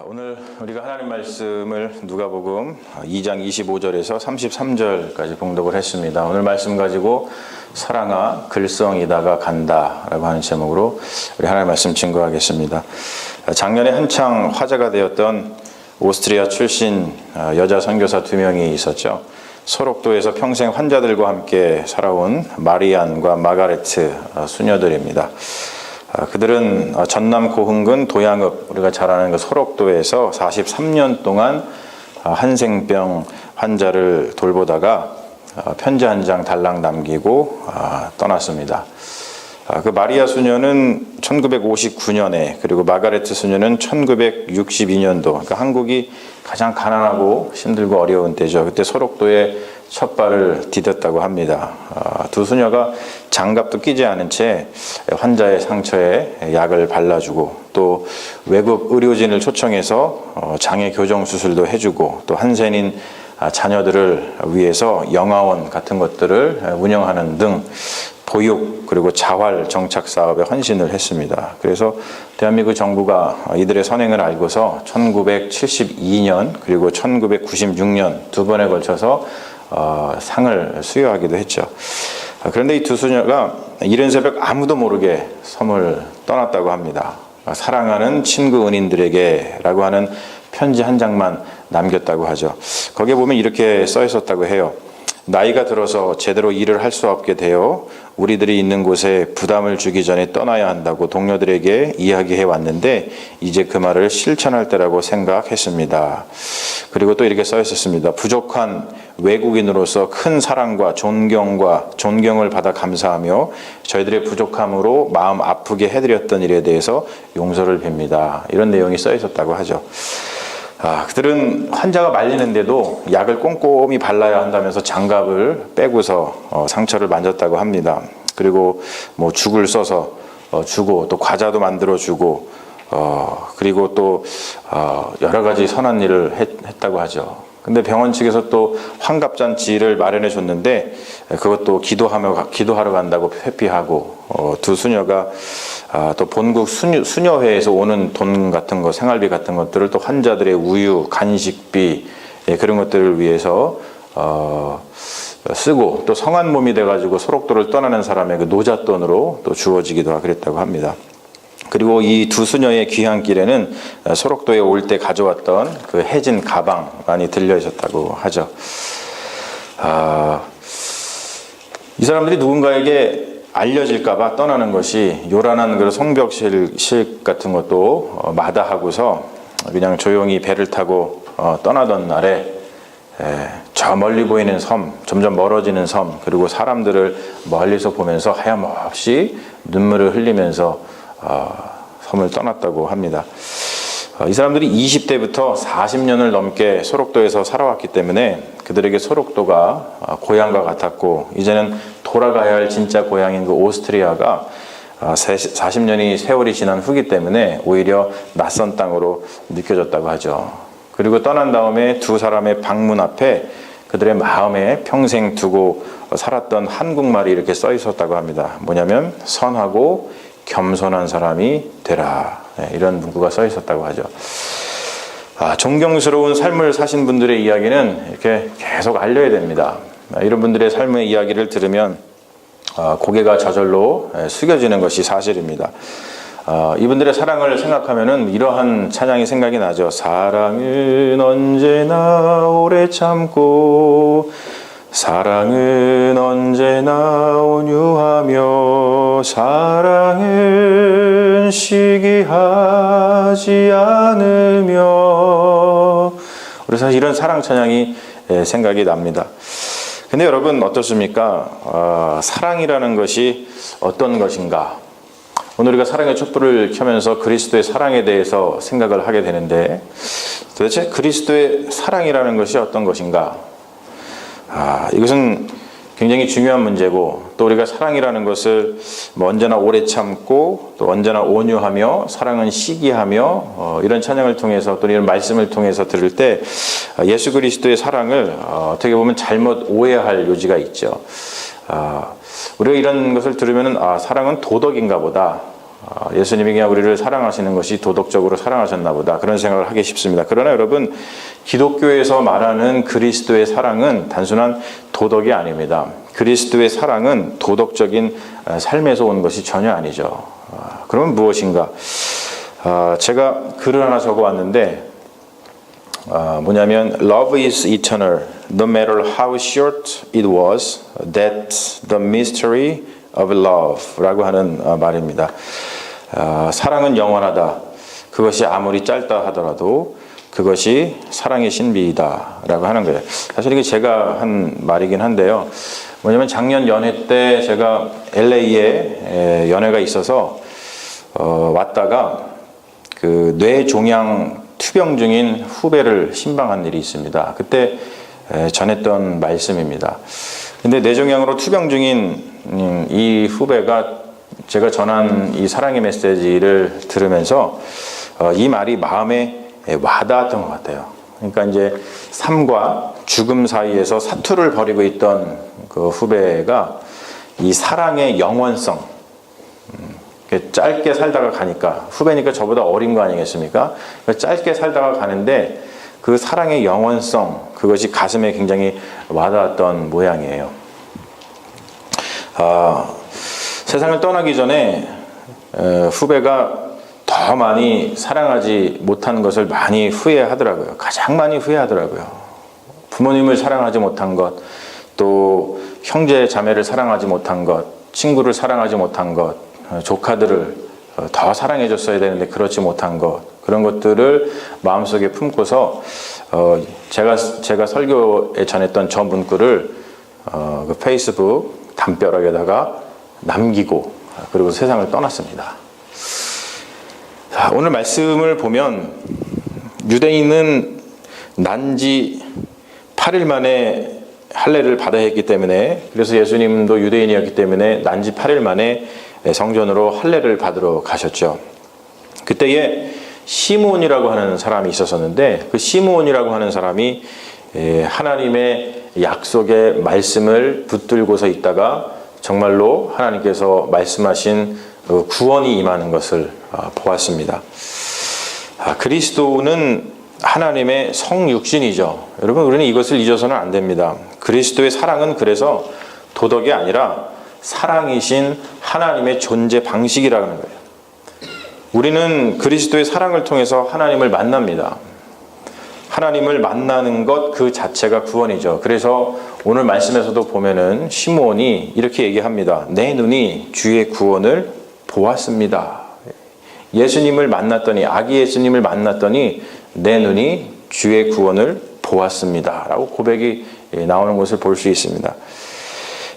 오늘 우리가 하나님 말씀을 누가복음 2장 25절에서 33절까지 봉독을 했습니다. 오늘 말씀 가지고 사랑아 글썽이다가 간다라고 하는 제목으로 우리 하나님 말씀 증거하겠습니다. 작년에 한창 화제가 되었던 오스트리아 출신 여자 선교사 2명이 있었죠. 소록도에서 평생 환자들과 함께 살아온 마리안과 마가레트 수녀들입니다. 그들은 전남 고흥군 도양읍, 우리가 잘 아는 그 소록도에서 43년 동안 한생병 환자를 돌보다가 편지 한 장 달랑 남기고 떠났습니다. 그 마리아 수녀는 1959년에 그리고 마가레트 수녀는 1962년도, 그러니까 한국이 가장 가난하고 힘들고 어려운 때죠. 그때 소록도에 첫 발을 디뎠다고 합니다. 두 수녀가 장갑도 끼지 않은 채 환자의 상처에 약을 발라주고 또 외국 의료진을 초청해서 장애 교정 수술도 해주고 또 한센인 자녀들을 위해서 영아원 같은 것들을 운영하는 등 보육 그리고 자활 정착 사업에 헌신을 했습니다. 그래서 대한민국 정부가 이들의 선행을 알고서 1972년 그리고 1996년 두 번에 걸쳐서 상을 수여하기도 했죠. 그런데 이 두 수녀가 이른 새벽 아무도 모르게 섬을 떠났다고 합니다. 사랑하는 친구 은인들에게 라고 하는 편지 한 장만 남겼다고 하죠. 거기에 보면 이렇게 써 있었다고 해요. 나이가 들어서 제대로 일을 할 수 없게 되어 우리들이 있는 곳에 부담을 주기 전에 떠나야 한다고 동료들에게 이야기해 왔는데 이제 그 말을 실천할 때라고 생각했습니다. 그리고 또 이렇게 써 있었습니다. 부족한 외국인으로서 큰 사랑과 존경을 받아 감사하며 저희들의 부족함으로 마음 아프게 해드렸던 일에 대해서 용서를 빕니다. 이런 내용이 써 있었다고 하죠. 그들은 환자가 말리는데도 약을 꼼꼼히 발라야 한다면서 장갑을 빼고서 상처를 만졌다고 합니다. 그리고 뭐 죽을 써서 주고 또 과자도 만들어 주고 그리고 또 여러 가지 선한 일을 했다고 하죠. 근데 병원 측에서 또 환갑잔치를 마련해 줬는데 그것도 기도하러 간다고 회피하고 두 수녀가 또 본국 수녀회에서 오는 돈 같은 거, 생활비 같은 것들을 또 환자들의 우유, 간식비 그런 것들을 위해서 쓰고 또 성한 몸이 돼가지고 소록도를 떠나는 사람의 그 노잣돈으로 또 주어지기도 하고 그랬다고 합니다. 그리고 이 두 수녀의 귀향길에는 소록도에 올 때 가져왔던 그 해진 가방 많이 들려 있었다고 하죠. 이 사람들이 누군가에게 알려질까봐 떠나는 것이 요란한 그런 성벽식 같은 것도 마다하고서 그냥 조용히 배를 타고 떠나던 날에 저 멀리 보이는 섬, 점점 멀어지는 섬, 그리고 사람들을 멀리서 보면서 하염없이 눈물을 흘리면서 섬을 떠났다고 합니다. 이 사람들이 20대부터 40년을 넘게 소록도에서 살아왔기 때문에 그들에게 소록도가 고향과 같았고 이제는 돌아가야 할 진짜 고향인 그 오스트리아가 40년이 세월이 지난 후기 때문에 오히려 낯선 땅으로 느껴졌다고 하죠. 그리고 떠난 다음에 두 사람의 방문 앞에 그들의 마음에 평생 두고 살았던 한국말이 이렇게 써 있었다고 합니다. 뭐냐면 선하고 겸손한 사람이 되라. 이런 문구가 써 있었다고 하죠. 존경스러운 삶을 사신 분들의 이야기는 이렇게 계속 알려야 됩니다. 이런 분들의 삶의 이야기를 들으면 고개가 저절로 숙여지는 것이 사실입니다. 이분들의 사랑을 생각하면은 이러한 찬양이 생각이 나죠. 사랑은 언제나 오래 참고 사랑은 언제나 온유하며 사랑은 시기하지 않으며 그래서 이런 사랑 찬양이 생각이 납니다. 근데 여러분 어떻습니까? 사랑이라는 것이 어떤 것인가? 오늘 우리가 사랑의 촛불을 켜면서 그리스도의 사랑에 대해서 생각을 하게 되는데 도대체 그리스도의 사랑이라는 것이 어떤 것인가? 이것은 굉장히 중요한 문제고 또 우리가 사랑이라는 것을 언제나 오래 참고 또 언제나 온유하며 사랑은 시기하며 이런 찬양을 통해서 또 이런 말씀을 통해서 들을 때 예수 그리스도의 사랑을 어떻게 보면 잘못 오해할 요지가 있죠. 우리가 이런 것을 들으면 사랑은 도덕인가 보다 예수님이 그냥 우리를 사랑하시는 것이 도덕적으로 사랑하셨나 보다 그런 생각을 하기 쉽습니다. 그러나 여러분, 기독교에서 말하는 그리스도의 사랑은 단순한 도덕이 아닙니다. 그리스도의 사랑은 도덕적인 삶에서 온 것이 전혀 아니죠. 그러면 무엇인가? 제가 글을 하나 적어왔는데 뭐냐면 Love is eternal, no matter how short it was. That's the mystery of love 라고 하는 말입니다. 사랑은 영원하다. 그것이 아무리 짧다 하더라도 그것이 사랑의 신비이다 라고 하는 거예요. 사실 이게 제가 한 말이긴 한데요. 뭐냐면 작년 연회 때 제가 LA에 연회가 있어서 왔다가 그 뇌종양 투병 중인 후배를 신방한 일이 있습니다. 그때 전했던 말씀입니다. 근데 뇌종양으로 투병 중인 이 후배가 제가 전한 이 사랑의 메시지를 들으면서 이 말이 마음에 와닿았던 것 같아요. 그러니까 이제 삶과 죽음 사이에서 사투를 벌이고 있던 그 후배가 이 사랑의 영원성, 짧게 살다가 가니까, 후배니까 저보다 어린 거 아니겠습니까? 짧게 살다가 가는데 그 사랑의 영원성, 그것이 가슴에 굉장히 와닿았던 모양이에요. 세상을 떠나기 전에 후배가 더 많이 사랑하지 못한 것을 많이 후회하더라고요. 가장 많이 후회하더라고요. 부모님을 사랑하지 못한 것, 또 형제 자매를 사랑하지 못한 것, 친구를 사랑하지 못한 것, 조카들을 더 사랑해줬어야 되는데 그렇지 못한 것, 그런 것들을 마음속에 품고서 제가 설교에 전했던 저 문구를 그 페이스북 담벼락에다가 남기고 그리고 세상을 떠났습니다. 자, 오늘 말씀을 보면 유대인은 난지 8일 만에 할례를 받아야 했기 때문에, 그래서 예수님도 유대인이었기 때문에 난지 8일 만에 성전으로 할례를 받으러 가셨죠. 그때에 시므온이라고 하는 사람이 있었는데, 그 시므온이라고 하는 사람이 하나님의 약속의 말씀을 붙들고서 있다가 정말로 하나님께서 말씀하신 구원이 임하는 것을 보았습니다. 그리스도는 하나님의 성육신이죠. 여러분, 우리는 이것을 잊어서는 안 됩니다. 그리스도의 사랑은 그래서 도덕이 아니라 사랑이신 하나님의 존재 방식이라는 거예요. 우리는 그리스도의 사랑을 통해서 하나님을 만납니다. 하나님을 만나는 것 그 자체가 구원이죠. 그래서 오늘 말씀에서도 보면은 시므온이 이렇게 얘기합니다. 내 눈이 주의 구원을 보았습니다. 예수님을 만났더니, 아기 예수님을 만났더니 내 눈이 주의 구원을 보았습니다 라고 고백이 나오는 것을 볼 수 있습니다.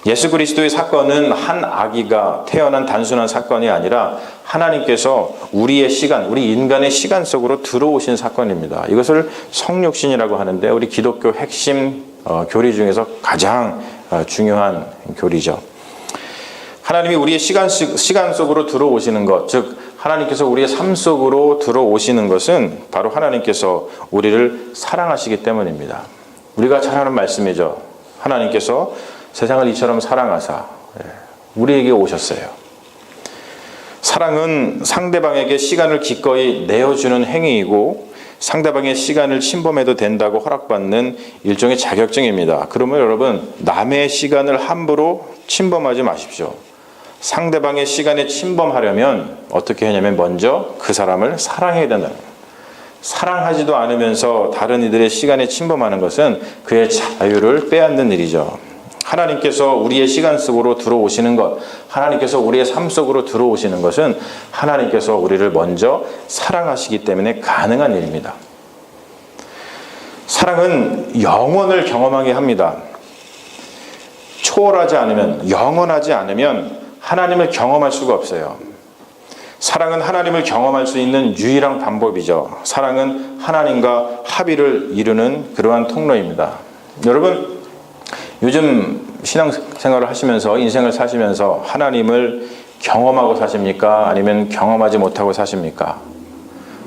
예수 그리스도의 사건은 한 아기가 태어난 단순한 사건이 아니라 하나님께서 우리의 시간, 우리 인간의 시간 속으로 들어오신 사건입니다. 이것을 성육신이라고 하는데 우리 기독교 핵심 교리 중에서 가장 중요한 교리죠. 하나님이 우리의 시간 속으로 들어오시는 것, 즉 하나님께서 우리의 삶 속으로 들어오시는 것은 바로 하나님께서 우리를 사랑하시기 때문입니다. 우리가 잘 아는 말씀이죠. 하나님께서 세상을 이처럼 사랑하사 우리에게 오셨어요. 사랑은 상대방에게 시간을 기꺼이 내어주는 행위이고 상대방의 시간을 침범해도 된다고 허락받는 일종의 자격증입니다. 그러면 여러분, 남의 시간을 함부로 침범하지 마십시오. 상대방의 시간에 침범하려면 어떻게 하냐면 먼저 그 사람을 사랑해야 된다는 거예요. 사랑하지도 않으면서 다른 이들의 시간에 침범하는 것은 그의 자유를 빼앗는 일이죠. 하나님께서 우리의 시간 속으로 들어오시는 것, 하나님께서 우리의 삶 속으로 들어오시는 것은 하나님께서 우리를 먼저 사랑하시기 때문에 가능한 일입니다. 사랑은 영원을 경험하게 합니다. 초월하지 않으면, 영원하지 않으면 하나님을 경험할 수가 없어요. 사랑은 하나님을 경험할 수 있는 유일한 방법이죠. 사랑은 하나님과 합의를 이루는 그러한 통로입니다. 여러분, 요즘 신앙생활을 하시면서, 인생을 사시면서 하나님을 경험하고 사십니까? 아니면 경험하지 못하고 사십니까?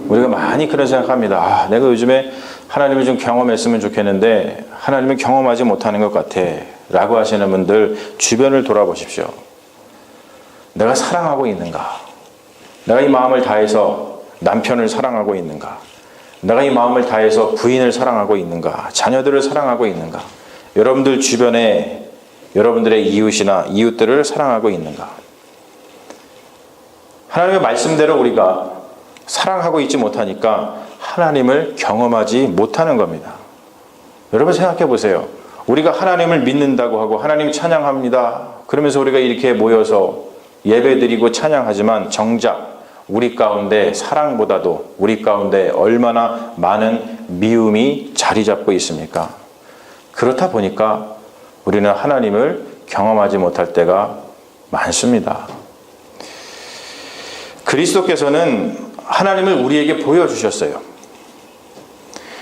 우리가 많이 그런 생각합니다. 내가 요즘에 하나님을 좀 경험했으면 좋겠는데 하나님을 경험하지 못하는 것 같아 라고 하시는 분들 주변을 돌아보십시오. 내가 사랑하고 있는가? 내가 이 마음을 다해서 남편을 사랑하고 있는가? 내가 이 마음을 다해서 부인을 사랑하고 있는가? 자녀들을 사랑하고 있는가? 여러분들 주변에 여러분들의 이웃이나 이웃들을 사랑하고 있는가? 하나님의 말씀대로 우리가 사랑하고 있지 못하니까 하나님을 경험하지 못하는 겁니다. 여러분 생각해 보세요. 우리가 하나님을 믿는다고 하고 하나님 찬양합니다. 그러면서 우리가 이렇게 모여서 예배드리고 찬양하지만 정작 우리 가운데 사랑보다도 우리 가운데 얼마나 많은 미움이 자리 잡고 있습니까? 그렇다 보니까 우리는 하나님을 경험하지 못할 때가 많습니다. 그리스도께서는 하나님을 우리에게 보여주셨어요.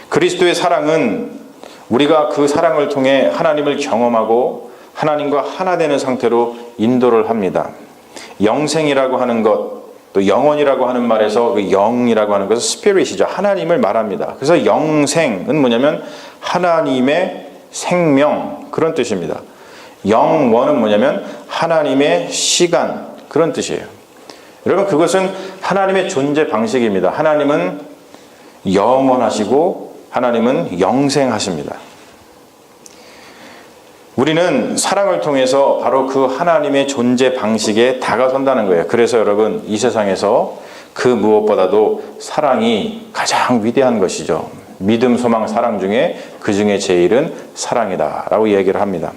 그리스도의 사랑은 우리가 그 사랑을 통해 하나님을 경험하고 하나님과 하나 되는 상태로 인도를 합니다. 영생이라고 하는 것, 또 영원이라고 하는 말에서 그 영이라고 하는 것은 스피릿이죠. 하나님을 말합니다. 그래서 영생은 뭐냐면 하나님의 생명, 그런 뜻입니다. 영원은 뭐냐면 하나님의 시간, 그런 뜻이에요. 여러분, 그것은 하나님의 존재 방식입니다. 하나님은 영원하시고 하나님은 영생하십니다. 우리는 사랑을 통해서 바로 그 하나님의 존재 방식에 다가선다는 거예요. 그래서 여러분, 이 세상에서 그 무엇보다도 사랑이 가장 위대한 것이죠. 믿음, 소망, 사랑 중에 그 중에 제일은 사랑이다 라고 얘기를 합니다.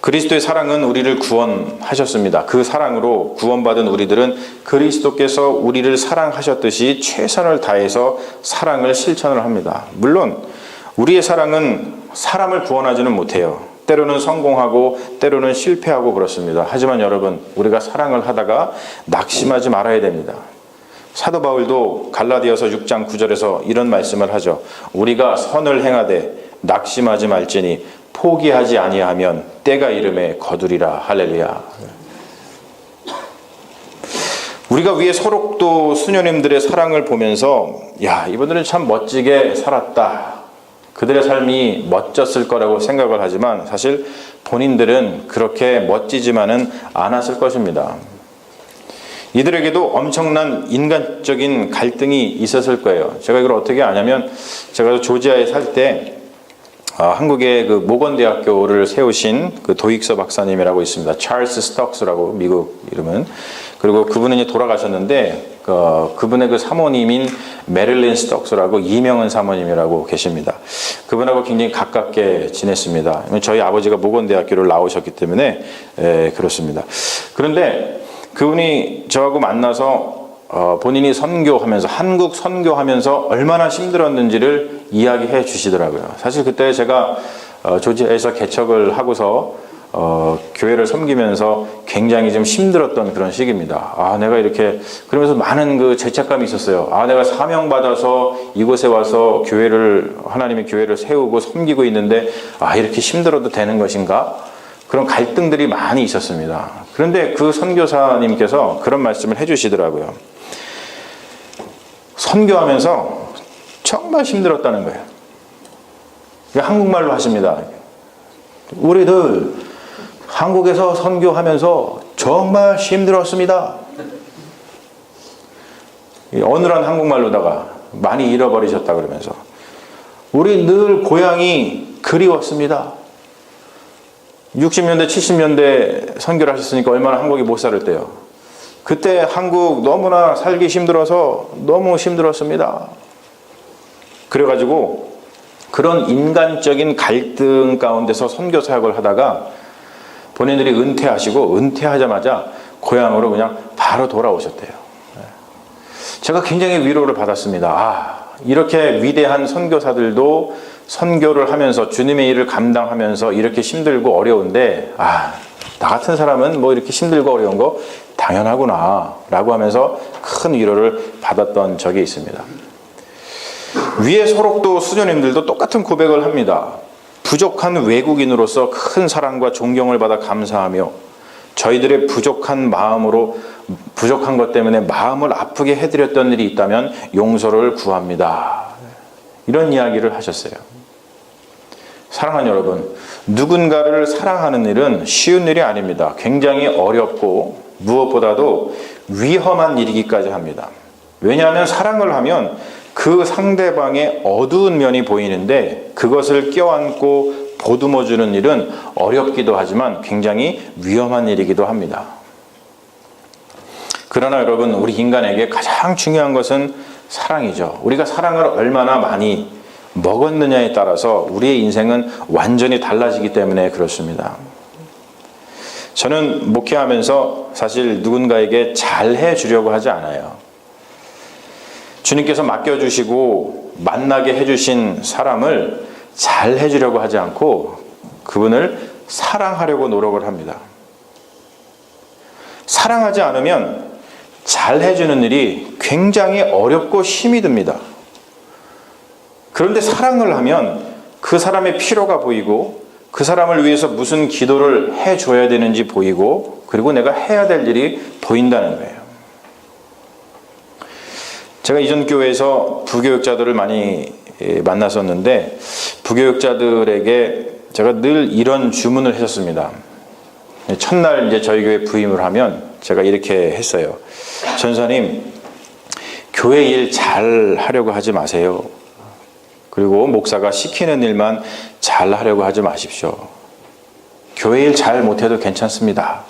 그리스도의 사랑은 우리를 구원하셨습니다. 그 사랑으로 구원받은 우리들은 그리스도께서 우리를 사랑하셨듯이 최선을 다해서 사랑을 실천을 합니다. 물론 우리의 사랑은 사람을 구원하지는 못해요. 때로는 성공하고 때로는 실패하고 그렇습니다. 하지만 여러분, 우리가 사랑을 하다가 낙심하지 말아야 됩니다. 사도 바울도 갈라디아서 6장 9절에서 이런 말씀을 하죠. 우리가 선을 행하되 낙심하지 말지니 포기하지 아니하면 때가 이름에 거두리라. 할렐루야. 우리가 위에 소록도 수녀님들의 사랑을 보면서 야, 이분들은 참 멋지게 살았다. 그들의 삶이 멋졌을 거라고 생각을 하지만 사실 본인들은 그렇게 멋지지만은 않았을 것입니다. 이들에게도 엄청난 인간적인 갈등이 있었을 거예요. 제가 이걸 어떻게 아냐면 제가 조지아에 살 때 한국의 그 모건대학교를 세우신 그 도익서 박사님이라고 있습니다. 찰스 스톡스라고 미국 이름은. 그리고 그분은 이제 돌아가셨는데 그분의 그 사모님인 메릴린 스톡스라고 이명은 사모님이라고 계십니다. 그분하고 굉장히 가깝게 지냈습니다. 저희 아버지가 모건대학교를 나오셨기 때문에 그렇습니다. 그런데 그분이 저하고 만나서 본인이 선교하면서 한국 선교하면서 얼마나 힘들었는지를 이야기해 주시더라고요. 사실 그때 제가 조지아에서 개척을 하고서 교회를 섬기면서 굉장히 좀 힘들었던 그런 시기입니다. 내가 이렇게 그러면서 많은 그 죄책감이 있었어요. 내가 사명받아서 이곳에 와서 하나님의 교회를 세우고 섬기고 있는데 이렇게 힘들어도 되는 것인가? 그런 갈등들이 많이 있었습니다. 그런데 그 선교사님께서 그런 말씀을 해주시더라고요. 선교하면서 정말 힘들었다는 거예요. 한국말로 하십니다. 우리들 한국에서 선교하면서 정말 힘들었습니다. 어눌한 한국말로다가 많이 잃어버리셨다 그러면서 우리 늘 고향이 그리웠습니다. 60년대 70년대 선교를 하셨으니까 얼마나 한국에 못 살을 때요. 그때 한국 너무나 살기 힘들어서 너무 힘들었습니다. 그래가지고 그런 인간적인 갈등 가운데서 선교 사역을 하다가 본인들이 은퇴하시고 은퇴하자마자 고향으로 그냥 바로 돌아오셨대요. 제가 굉장히 위로를 받았습니다. 이렇게 위대한 선교사들도 선교를 하면서 주님의 일을 감당하면서 이렇게 힘들고 어려운데 나 같은 사람은 뭐 이렇게 힘들고 어려운 거 당연하구나 라고 하면서 큰 위로를 받았던 적이 있습니다. 위에 소록도 수녀님들도 똑같은 고백을 합니다. 부족한 외국인으로서 큰 사랑과 존경을 받아 감사하며 저희들의 부족한 것 때문에 마음을 아프게 해드렸던 일이 있다면 용서를 구합니다. 이런 이야기를 하셨어요. 사랑하는 여러분, 누군가를 사랑하는 일은 쉬운 일이 아닙니다. 굉장히 어렵고 무엇보다도 위험한 일이기까지 합니다. 왜냐하면 사랑을 하면 그 상대방의 어두운 면이 보이는데 그것을 껴안고 보듬어주는 일은 어렵기도 하지만 굉장히 위험한 일이기도 합니다. 그러나 여러분, 우리 인간에게 가장 중요한 것은 사랑이죠. 우리가 사랑을 얼마나 많이 먹었느냐에 따라서 우리의 인생은 완전히 달라지기 때문에 그렇습니다. 저는 목회하면서 사실 누군가에게 잘해 주려고 하지 않아요. 주님께서 맡겨주시고 만나게 해주신 사람을 잘해 주려고 하지 않고 그분을 사랑하려고 노력을 합니다. 사랑하지 않으면 잘해 주는 일이 굉장히 어렵고 힘이 듭니다. 그런데 사랑을 하면 그 사람의 필요가 보이고 그 사람을 위해서 무슨 기도를 해줘야 되는지 보이고 그리고 내가 해야 될 일이 보인다는 거예요. 제가 이전 교회에서 부교육자들을 많이 만났었는데 부교육자들에게 제가 늘 이런 주문을 했었습니다. 첫날 이제 저희 교회 부임을 하면 제가 이렇게 했어요. 전사님, 교회 일 잘 하려고 하지 마세요. 그리고 목사가 시키는 일만 잘 하려고 하지 마십시오. 교회 일 잘 못해도 괜찮습니다.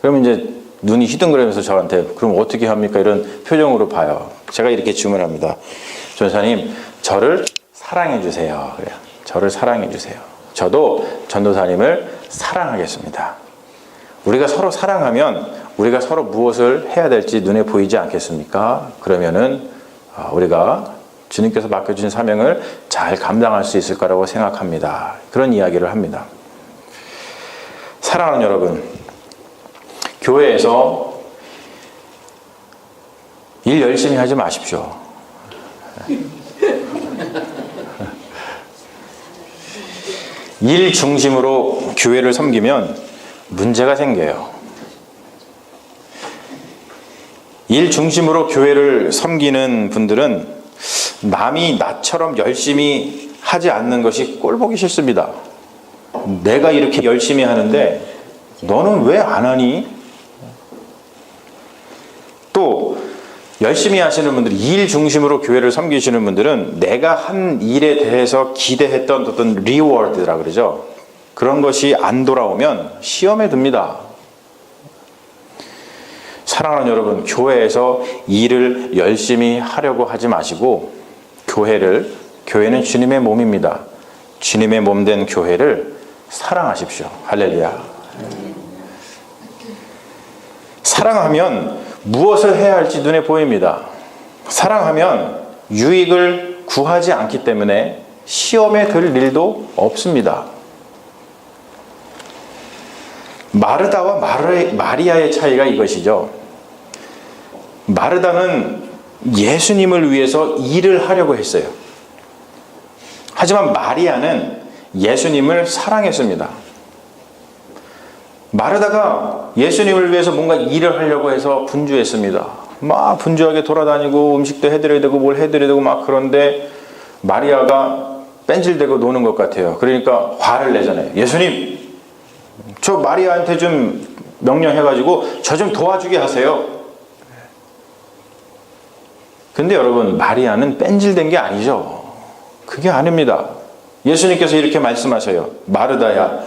그러면 이제 눈이 희둥거리면서 저한테 그럼 어떻게 합니까? 이런 표정으로 봐요. 제가 이렇게 주문합니다. 전사님, 저를 사랑해 주세요. 그래요. 저를 사랑해 주세요. 저도 전도사님을 사랑하겠습니다. 우리가 서로 사랑하면 우리가 서로 무엇을 해야 될지 눈에 보이지 않겠습니까? 그러면은 우리가 주님께서 맡겨주신 사명을 잘 감당할 수 있을 거라고 생각합니다. 그런 이야기를 합니다. 사랑하는 여러분, 교회에서 일 열심히 하지 마십시오. 일 중심으로 교회를 섬기면 문제가 생겨요. 일 중심으로 교회를 섬기는 분들은 남이 나처럼 열심히 하지 않는 것이 꼴보기 싫습니다. 내가 이렇게 열심히 하는데 너는 왜 안 하니? 또 열심히 하시는 분들, 일 중심으로 교회를 섬기시는 분들은 내가 한 일에 대해서 기대했던 어떤 리워드라 그러죠. 그런 것이 안 돌아오면 시험에 듭니다. 사랑하는 여러분, 교회에서 일을 열심히 하려고 하지 마시고 교회는 주님의 몸입니다. 주님의 몸된 교회를 사랑하십시오. 할렐루야. 사랑하면 무엇을 해야 할지 눈에 보입니다. 사랑하면 유익을 구하지 않기 때문에 시험에 들 일도 없습니다. 마르다와 마리아의 차이가 이것이죠. 마르다는 예수님을 위해서 일을 하려고 했어요. 하지만 마리아는 예수님을 사랑했습니다. 마르다가 예수님을 위해서 뭔가 일을 하려고 해서 분주했습니다. 막 분주하게 돌아다니고 음식도 해드려야 되고 뭘 해드려야 되고 막 그런데 마리아가 뺀질대고 노는 것 같아요. 그러니까 화를 내잖아요. 예수님, 저 마리아한테 좀 명령해가지고 저 좀 도와주게 하세요. 근데 여러분, 마리아는 뺀질된 게 아니죠. 그게 아닙니다. 예수님께서 이렇게 말씀하셔요. 마르다야,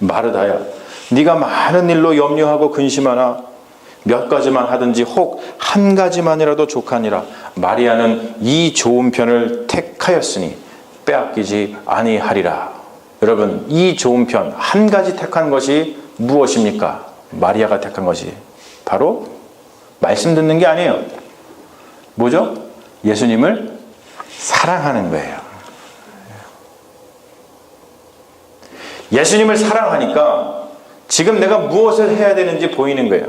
마르다야, 네가 많은 일로 염려하고 근심하나 몇 가지만 하든지 혹 한 가지만이라도 족하니라. 마리아는 이 좋은 편을 택하였으니 빼앗기지 아니하리라. 여러분, 이 좋은 편 한 가지 택한 것이 무엇입니까? 마리아가 택한 것이 바로 말씀 듣는 게 아니에요. 뭐죠? 예수님을 사랑하는 거예요. 예수님을 사랑하니까 지금 내가 무엇을 해야 되는지 보이는 거예요.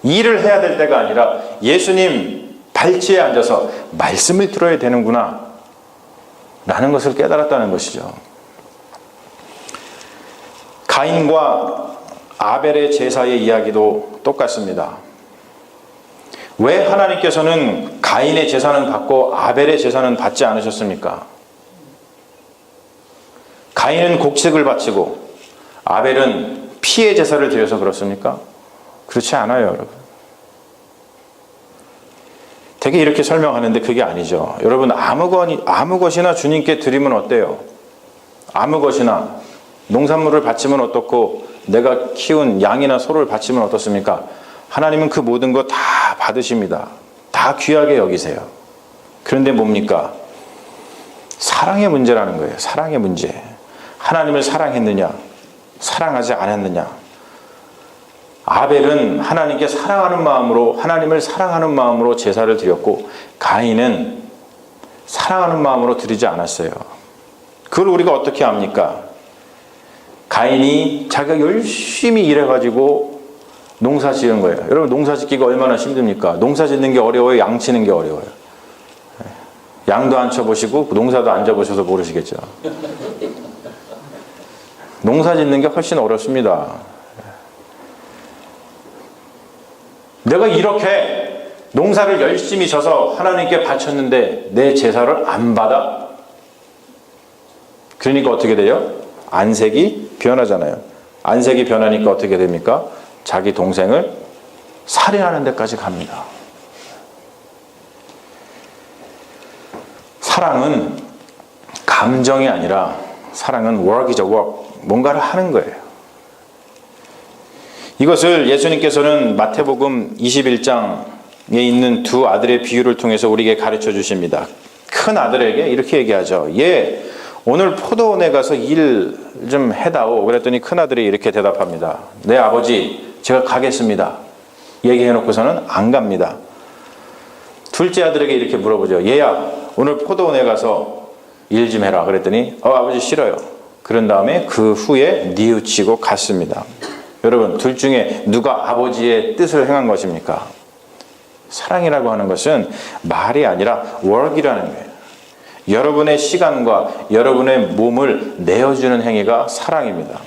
일을 해야 될 때가 아니라 예수님 발치에 앉아서 말씀을 들어야 되는구나 라는 것을 깨달았다는 것이죠. 가인과 아벨의 제사의 이야기도 똑같습니다. 왜 하나님께서는 가인의 제사는 받고 아벨의 제사는 받지 않으셨습니까? 가인은 곡식을 바치고 아벨은 피의 제사를 드려서 그렇습니까? 그렇지 않아요, 여러분. 되게 이렇게 설명하는데 그게 아니죠. 여러분, 아무 것이나 주님께 드리면 어때요? 아무 것이나 농산물을 바치면 어떻고 내가 키운 양이나 소를 바치면 어떻습니까? 하나님은 그 모든 거 다 받으십니다. 다 귀하게 여기세요. 그런데 뭡니까? 사랑의 문제라는 거예요. 사랑의 문제. 하나님을 사랑했느냐? 사랑하지 않았느냐? 아벨은 하나님께 사랑하는 마음으로, 하나님을 사랑하는 마음으로 제사를 드렸고, 가인은 사랑하는 마음으로 드리지 않았어요. 그걸 우리가 어떻게 압니까? 가인이 자기가 열심히 일해가지고 농사 지은 거예요. 여러분, 농사 짓기가 얼마나 힘듭니까? 농사 짓는 게 어려워요? 양 치는 게 어려워요? 양도 안 쳐보시고 농사도 안 져보셔서 모르시겠죠. 농사 짓는 게 훨씬 어렵습니다. 내가 이렇게 농사를 열심히 져서 하나님께 바쳤는데 내 제사를 안 받아? 그러니까 어떻게 돼요? 안색이 변하잖아요. 안색이 변하니까 어떻게 됩니까? 자기 동생을 살인하는 데까지 갑니다. 사랑은 감정이 아니라 사랑은 work이죠. work. 뭔가를 하는 거예요. 이것을 예수님께서는 마태복음 21장에 있는 두 아들의 비유를 통해서 우리에게 가르쳐 주십니다. 큰 아들에게 이렇게 얘기하죠. 오늘 포도원에 가서 일 좀 해다오. 그랬더니 큰 아들이 이렇게 대답합니다. 네, 아버지, 제가 가겠습니다. 얘기해놓고서는 안 갑니다. 둘째 아들에게 이렇게 물어보죠. 얘야, 오늘 포도원에 가서 일 좀 해라. 그랬더니 아버지 싫어요. 그런 다음에 그 후에 뉘우치고 갔습니다. 여러분, 둘 중에 누가 아버지의 뜻을 행한 것입니까? 사랑이라고 하는 것은 말이 아니라 work이라는 거예요. 여러분의 시간과 여러분의 몸을 내어주는 행위가 사랑입니다.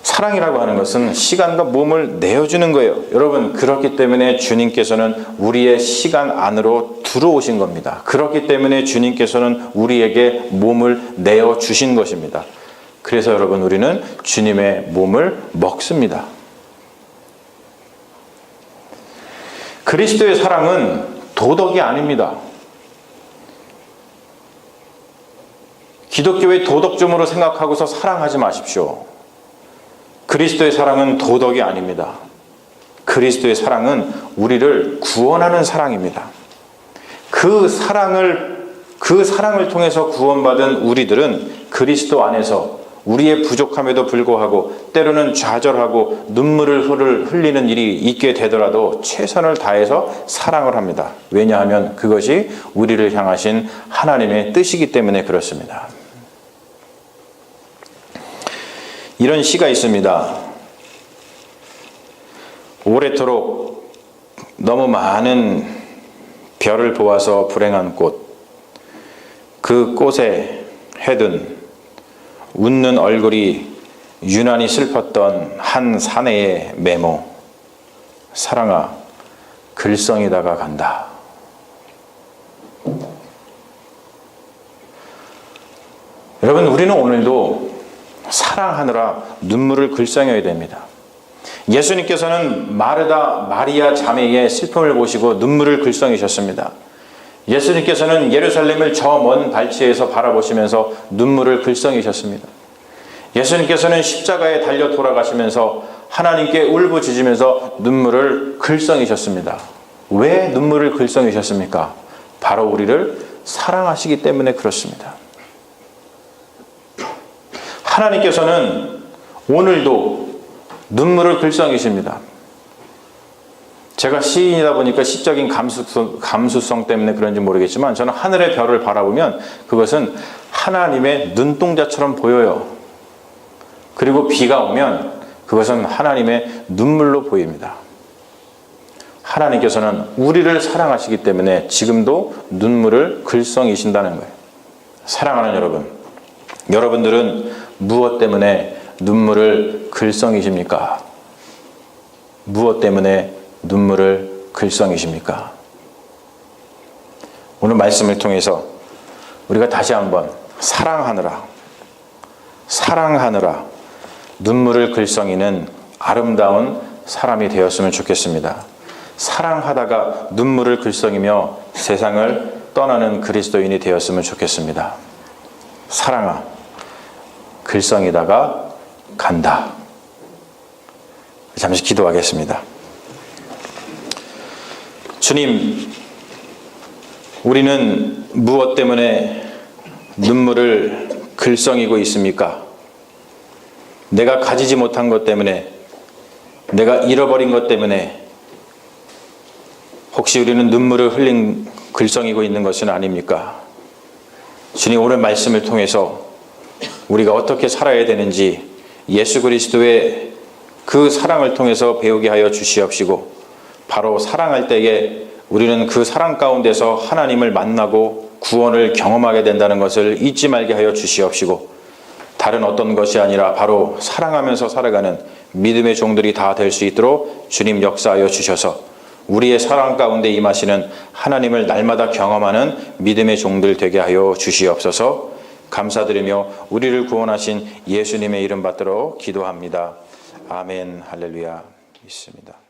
사랑이라고 하는 것은 시간과 몸을 내어주는 거예요. 여러분, 그렇기 때문에 주님께서는 우리의 시간 안으로 들어오신 겁니다. 그렇기 때문에 주님께서는 우리에게 몸을 내어주신 것입니다. 그래서 여러분, 우리는 주님의 몸을 먹습니다. 그리스도의 사랑은 도덕이 아닙니다. 기독교의 도덕점으로 생각하고서 사랑하지 마십시오. 그리스도의 사랑은 도덕이 아닙니다. 그리스도의 사랑은 우리를 구원하는 사랑입니다. 그 사랑을 통해서 구원받은 우리들은 그리스도 안에서 우리의 부족함에도 불구하고 때로는 좌절하고 눈물을 흘리는 일이 있게 되더라도 최선을 다해서 사랑을 합니다. 왜냐하면 그것이 우리를 향하신 하나님의 뜻이기 때문에 그렇습니다. 이런 시가 있습니다. 오래도록 너무 많은 별을 보아서 불행한 꽃, 그 꽃에 해둔 웃는 얼굴이 유난히 슬펐던 한 사내의 메모. 사랑아, 글썽이다가 간다. 여러분, 우리는 오늘도 사랑하느라 눈물을 글썽여야 됩니다. 예수님께서는 마리아 자매의 슬픔을 보시고 눈물을 글썽이셨습니다. 예수님께서는 예루살렘을 저 먼 발치에서 바라보시면서 눈물을 글썽이셨습니다. 예수님께서는 십자가에 달려 돌아가시면서 하나님께 울부짖으면서 눈물을 글썽이셨습니다. 왜 눈물을 글썽이셨습니까? 바로 우리를 사랑하시기 때문에 그렇습니다. 하나님께서는 오늘도 눈물을 글썽이십니다. 제가 시인이다 보니까 시적인 감수성 때문에 그런지 모르겠지만 저는 하늘의 별을 바라보면 그것은 하나님의 눈동자처럼 보여요. 그리고 비가 오면 그것은 하나님의 눈물로 보입니다. 하나님께서는 우리를 사랑하시기 때문에 지금도 눈물을 글썽이신다는 거예요. 사랑하는 여러분, 여러분들은 무엇 때문에 눈물을 글썽이십니까? 무엇 때문에 눈물을 글썽이십니까? 오늘 말씀을 통해서 우리가 다시 한번 사랑하느라 눈물을 글썽이는 아름다운 사람이 되었으면 좋겠습니다. 사랑하다가 눈물을 글썽이며 세상을 떠나는 그리스도인이 되었으면 좋겠습니다. 사랑아, 글썽이다가 간다. 잠시 기도하겠습니다. 주님, 우리는 무엇 때문에 눈물을 글썽이고 있습니까? 내가 가지지 못한 것 때문에, 내가 잃어버린 것 때문에 혹시 우리는 눈물을 글썽이고 있는 것은 아닙니까? 주님, 오늘 말씀을 통해서 우리가 어떻게 살아야 되는지 예수 그리스도의 그 사랑을 통해서 배우게 하여 주시옵시고, 바로 사랑할 때에 우리는 그 사랑 가운데서 하나님을 만나고 구원을 경험하게 된다는 것을 잊지 말게 하여 주시옵시고, 다른 어떤 것이 아니라 바로 사랑하면서 살아가는 믿음의 종들이 다 될 수 있도록 주님 역사하여 주셔서 우리의 사랑 가운데 임하시는 하나님을 날마다 경험하는 믿음의 종들 되게 하여 주시옵소서. 감사드리며 우리를 구원하신 예수님의 이름 받들어 기도합니다. 아멘. 할렐루야. 있습니다.